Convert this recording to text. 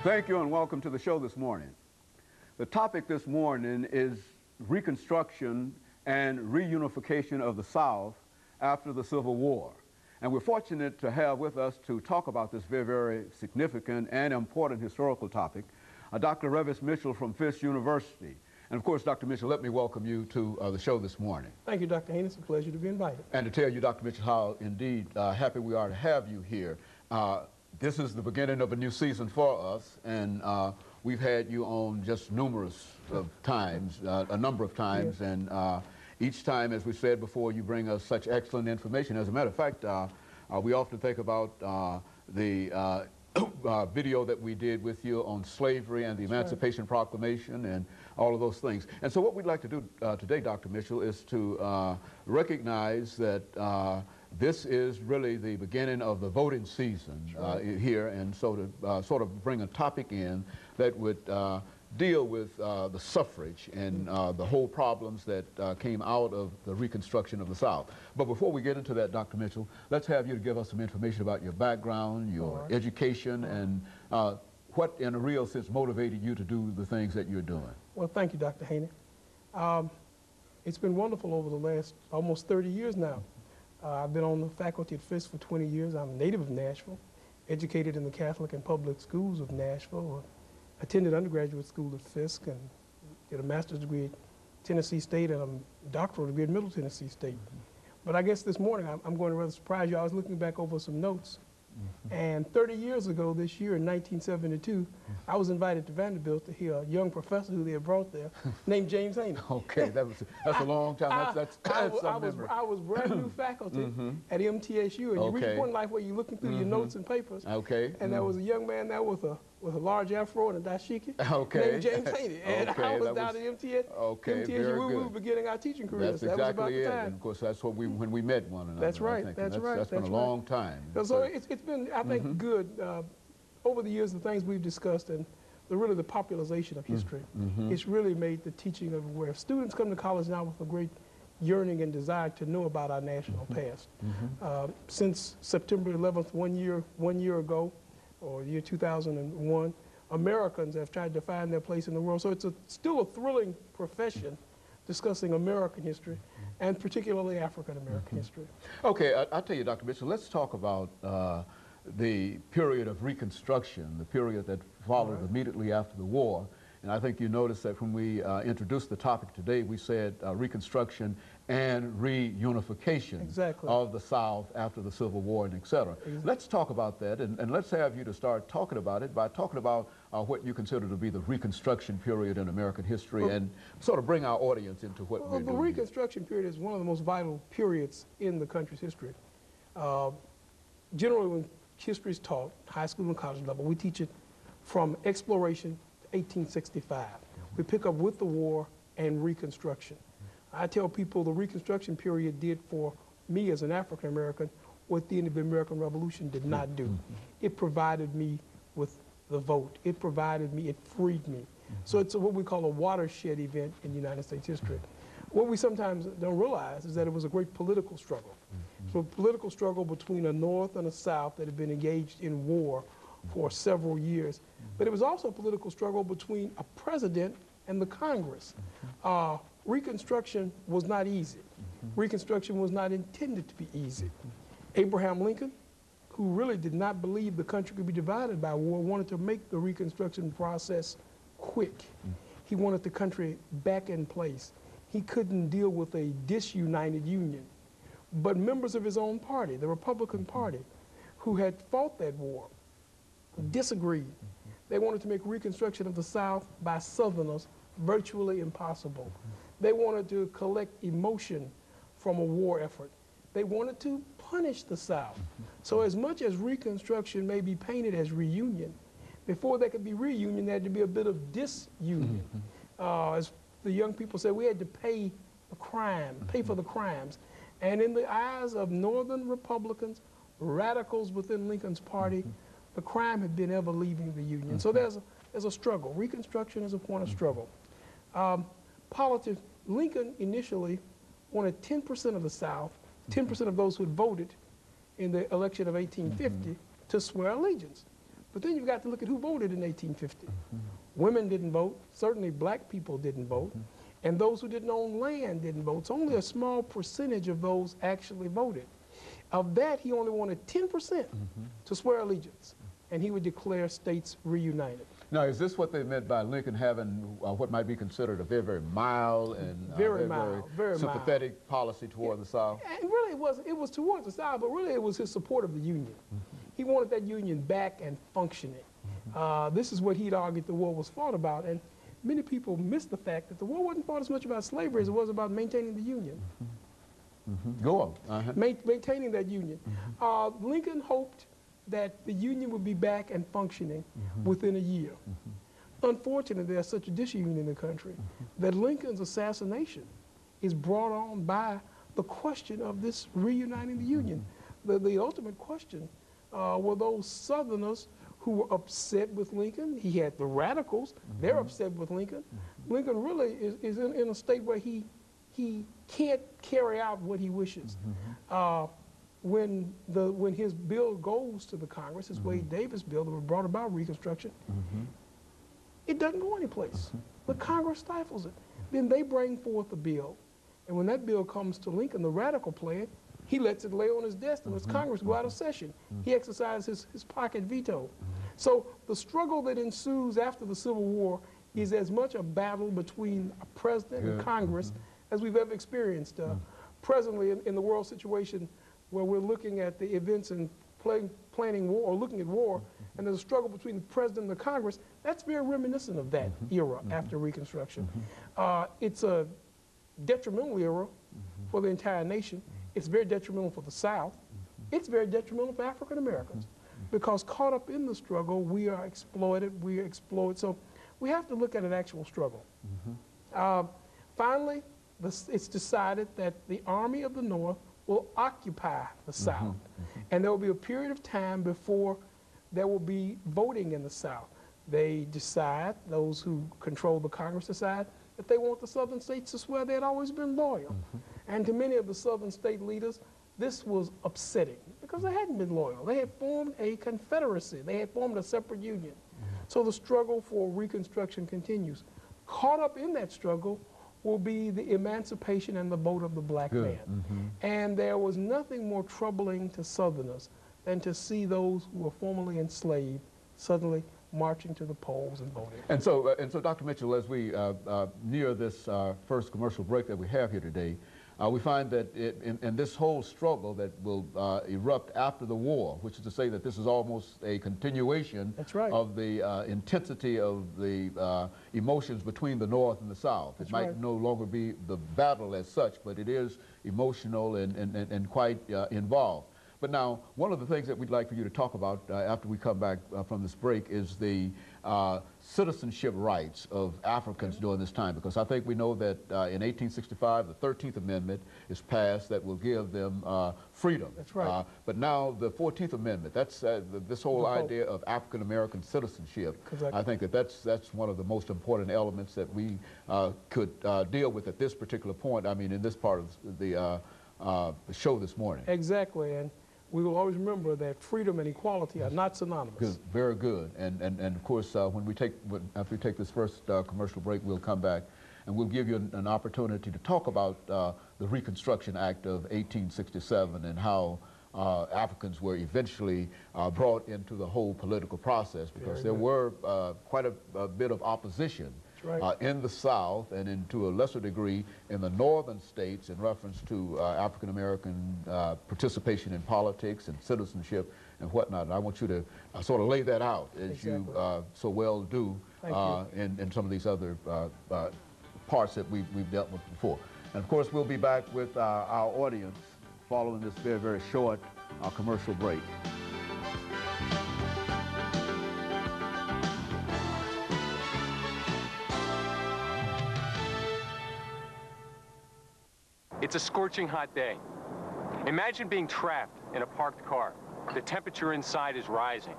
Thank you and welcome to the show this morning. The topic this morning is Reconstruction and Reunification of the South after the Civil War. And we're fortunate to have with us to talk about this very, very significant and important historical topic, Dr. RMitchell from Fisk University. And of course, Dr. Mitchell, let me welcome you to the show this morning. Thank you, Dr. Haynes. It's a pleasure to be invited. And to tell you, Dr. Mitchell, how indeed happy we are to have you here. This is the beginning of a new season for us, and we've had you on just numerous of times, a number of times, yes. And each time, as we said before, you bring us such excellent information. As a matter of fact, we often think about the video that we did with you on slavery and the Emancipation Proclamation and all of those things. And so what we'd like to do today, Dr. Mitchell, is to recognize that this is really the beginning of the voting season here, and so to sort of bring a topic in that would deal with the suffrage and the whole problems that came out of the Reconstruction of the South. But before we get into that, Dr. Mitchell, let's have you to give us some information about your background, your education, and what in a real sense motivated you to do the things that you're doing. Well, thank you, Dr. Haney. It's been wonderful over the last almost 30 years now. I've been on the faculty at Fisk for 20 years. I'm a native of Nashville, educated in the Catholic and public schools of Nashville, attended undergraduate school at Fisk, and did a master's degree at Tennessee State and a doctoral degree at Middle Tennessee State. But I guess this morning I'm going to rather surprise you. I was looking back over some notes, and 30 years ago this year in 1972, I was invited to Vanderbilt to hear a young professor who they had brought there named James Haney. Okay, that's a long time. I was brand new faculty at MTSU, and you reach a point in life where you're looking through your notes and papers. And there was a young man there with a large afro and a dashiki named James Haney. And I was down at MTSU. We were beginning our teaching careers. That's exactly it. And of course, that's what when we met one another. That's right. That's been a long time. So it's been, I think, good over the years. The things we've discussed and really the popularization of history. It's really made the teaching of where students come to college now with a great yearning and desire to know about our national past. Since September 11th, one year ago, or year 2001, Americans have tried to find their place in the world. So it's still a thrilling profession discussing American history, and particularly African-American history. Okay, I'll tell you, Dr. Mitchell, let's talk about the period of Reconstruction, the period that followed immediately after the war. And I think you noticed that when we introduced the topic today, we said Reconstruction and reunification of the South after the Civil War, and et cetera. Let's talk about that, and let's have you to start talking about it by talking about what you consider to be the Reconstruction period in American history, and sort of bring our audience into what we're doing. The Reconstruction period is one of the most vital periods in the country's history. Generally, when history is taught, high school and college level, we teach it from exploration 1865. We pick up with the war and Reconstruction. I tell people the Reconstruction period did for me as an African American what the end of the American Revolution did not do. It provided me with the vote. It freed me. So it's what we call a watershed event in United States history. What we sometimes don't realize is that it was a great political struggle. So a political struggle between a North and a South that had been engaged in war for several years. But it was also a political struggle between a president and the Congress. Reconstruction was not easy. Reconstruction was not intended to be easy. Abraham Lincoln, who really did not believe the country could be divided by war, wanted to make the Reconstruction process quick. He wanted the country back in place. He couldn't deal with a disunited Union. But members of his own party, the Republican Party, who had fought that war, disagreed. They wanted to make Reconstruction of the South by Southerners virtually impossible. They wanted to collect emotion from a war effort. They wanted to punish the South. So as much as Reconstruction may be painted as reunion, before there could be reunion, there had to be a bit of disunion. As the young people said, we had to pay the crime, pay for the crimes. And in the eyes of Northern Republicans, radicals within Lincoln's party, the crime had been ever leaving the Union. So there's a struggle. Reconstruction is a point of struggle. Politics, Lincoln initially wanted 10% of the South, 10% of those who had voted in the election of 1850 to swear allegiance. But then you've got to look at who voted in 1850. Women didn't vote. Certainly black people didn't vote. And those who didn't own land didn't vote. So only a small percentage of those actually voted. Of that, he only wanted 10% to swear allegiance, and he would declare states reunited. Now, is this what they meant by Lincoln having what might be considered a very, very mild and very sympathetic policy toward the South? And really, it was towards the South, but really it was his support of the Union. He wanted that Union back and functioning. This is what he'd argued the war was fought about, and many people miss the fact that the war wasn't fought as much about slavery as it was about maintaining the Union. Go on. Maintaining that Union. Lincoln hoped that the Union would be back and functioning within a year. Unfortunately, there's such a disunion in the country that Lincoln's assassination is brought on by the question of this reuniting the Union. The ultimate question were those Southerners who were upset with Lincoln. He had the radicals, they're upset with Lincoln. Lincoln really is in a state where he can't carry out what he wishes. When his bill goes to the Congress, his Wade Davis bill that was brought about Reconstruction, it doesn't go anyplace. The Congress stifles it. Then they bring forth a bill, and when that bill comes to Lincoln, the radical plan, he lets it lay on his desk and lets Congress go out of session. He exercises his pocket veto. So the struggle that ensues after the Civil War is as much a battle between a president and Congress as we've ever experienced. Presently, in the world situation where we're looking at the events and planning war, or looking at war, and there's a struggle between the president and the Congress, that's very reminiscent of that era after Reconstruction. It's a detrimental era for the entire nation. It's very detrimental for the South. It's very detrimental for African Americans because caught up in the struggle, we are exploited, we are exploited. So we have to look at an actual struggle. Finally, it's decided that the Army of the North will occupy the South. And there will be a period of time before there will be voting in the South. They decide, those who control the Congress decide, that they want the Southern states to swear they had always been loyal. And to many of the Southern state leaders, this was upsetting because they hadn't been loyal. They had formed a confederacy. They had formed a separate union. So the struggle for Reconstruction continues. Caught up in that struggle will be the emancipation and the vote of the black man. And there was nothing more troubling to Southerners than to see those who were formerly enslaved suddenly marching to the polls and voting. And so Dr. Mitchell, as we near this first commercial break that we have here today, we find that in this whole struggle that will erupt after the war, which is to say that this is almost a continuation of the intensity of the emotions between the North and the South. It might no longer be the battle as such, but it is emotional and quite involved. But now, one of the things that we'd like for you to talk about after we come back from this break is the citizenship rights of Africans during this time, because I think we know that in 1865, the 13th Amendment is passed that will give them freedom. That's right. But now the 14th Amendment, that's this whole idea of African-American citizenship. I think that's one of the most important elements that we could deal with at this particular point, I mean, in this part of the show this morning. Exactly. And we will always remember that freedom and equality are not synonymous. Good, very good. And of course, after we take this first commercial break, we'll come back and we'll give you an opportunity to talk about the Reconstruction Act of 1867 and how Africans were eventually brought into the whole political process, because there were quite a bit of opposition in the South and to a lesser degree in the northern states in reference to African-American participation in politics and citizenship and whatnot. And I want you to sort of lay that out as you so well do in some of these other parts that we've dealt with before. And of course, we'll be back with our audience following this very, very short commercial break. It's a scorching hot day. Imagine being trapped in a parked car. The temperature inside is rising.